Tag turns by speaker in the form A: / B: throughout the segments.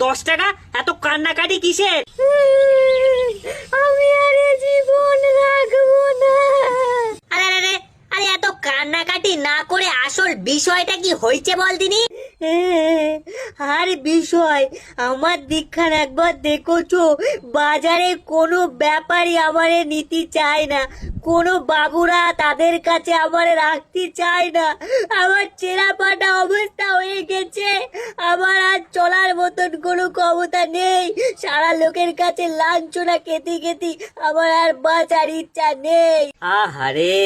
A: 10 টাকা, এত কান্নাকাটি কিসের?
B: আমি আর এ জীবন রাখবো না।
A: আরে আরে আরে, আরে এত কান্নাকাটি না করে আসল বিষয়টা কি হয়েছে বল দিনি।
B: আর বিষয় আমার দীক্ষার একবার দেখোছো, বাজারে কোনো ব্যাপারই আমারে নিতে চায় না, কোনো বাবুরা তাদের কাছে আমারে রাখতে চায় না। আমার চেরাপাটা অবস্থা হয়ে গেছে, আমার আর চলার মতন কোনো ক্ষমতা নেই। সারা লোকের কাছে লাঞ্ছনা খেতে খেতে আমার আর বাঁচার ইচ্ছা নেই।
A: আহারে,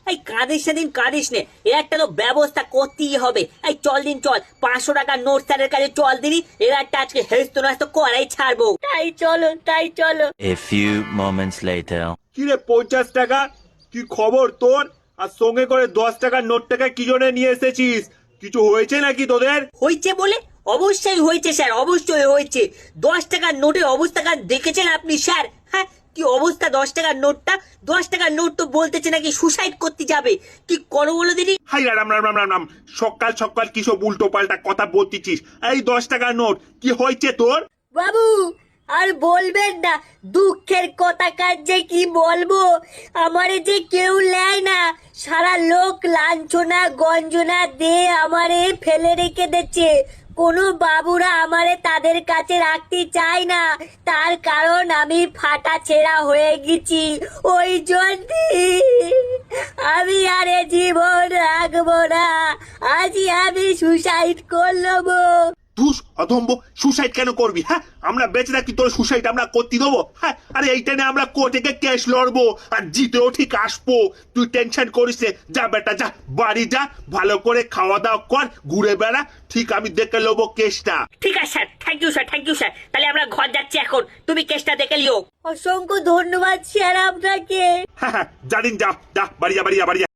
A: এই কাঁদিস সেদিন কাঁদিস নে, এর একটা তো ব্যবস্থা করতেই হবে। এই চল দিন চল, 500 টাকার নোট স্যারের কাছে চল দিনি, এর একটা আজকে হেস্ত নাস্ত করাই ছাড়বো।
B: তাই চলো, তাই চলো।
C: A few moments later.
D: কি রে 50 টাকা? কি খবর তোর? আর সঙ্গে করে 10 টাকার নোটটাকে কি জন্য নিয়ে এসেছিস? কিছু হয়েছে নাকি তোদের?
A: হয়েছে বলে? অবশ্যই হয়েছে স্যার, অবশ্যই হয়েছে। 10 টাকার নোটের অবস্থাটা দেখেছেন আপনি স্যার? হ্যাঁ, কি অবস্থা 10 টাকার নোটটা। 10 টাকার নোট তো বলতেছে নাকি সুসাইড করতে যাবে। কি করো বলো দিদি?
D: হাই রাম রাম রাম রাম রাম, সকাল সকাল কি সব উল্টো পাল্টা কথা বলতেছিস? এই 10 টাকার নোট কি হয়েছে তোর?
B: বাবু আর বলবেন না, দুঃখের কথা কাজ যে কি বলবো। আমারে যে কেউ নেয় না, সারা লোক লাঞ্ছনা গঞ্জনা দিয়ে আমারে ফেলে রেখে দিচ্ছে। কোনো বাবুরা আমারে তাদের কাছে রাখতে চায় না, তার কারণ আমি ফাটা ছেঁড়া হয়ে গেছি। ওই জন্য আমি আর এ জীবন রাখবো না, আজই আমি সুসাইড করলবো।
D: ধুস অধম্ব, সুসাইড কেন করবি? হ্যাঁ, আমরা বেঁচে থাকি তোর সুসাইড আমরা করতে দেবো? হ্যাঁ, আরে এইটা নিয়ে আমরা কোর্টে কেস লড়বো আর জিতেও ঠিক আসবো। তুই টেনশন করিস নে, যা বেটা যা, বাড়ি যা, ভালো করে খাওয়া দাওয়া কর, ঘুরে বেড়া, ঠিক আমি দেখে নেবো কেসটা।
A: ঠিক আছে sir, thank you sir, thank you sir. তাহলে আমরা ঘর যাচ্ছি এখন, তুমি কেসটা দেখে লিও।
B: অসংখ্য ধন্যবাদ স্যার আপনাকে।
D: হ্যাঁ হ্যাঁ, জানিন, যা যা, বাড়ি যা, বাড়ি যা, বাড়ি যা।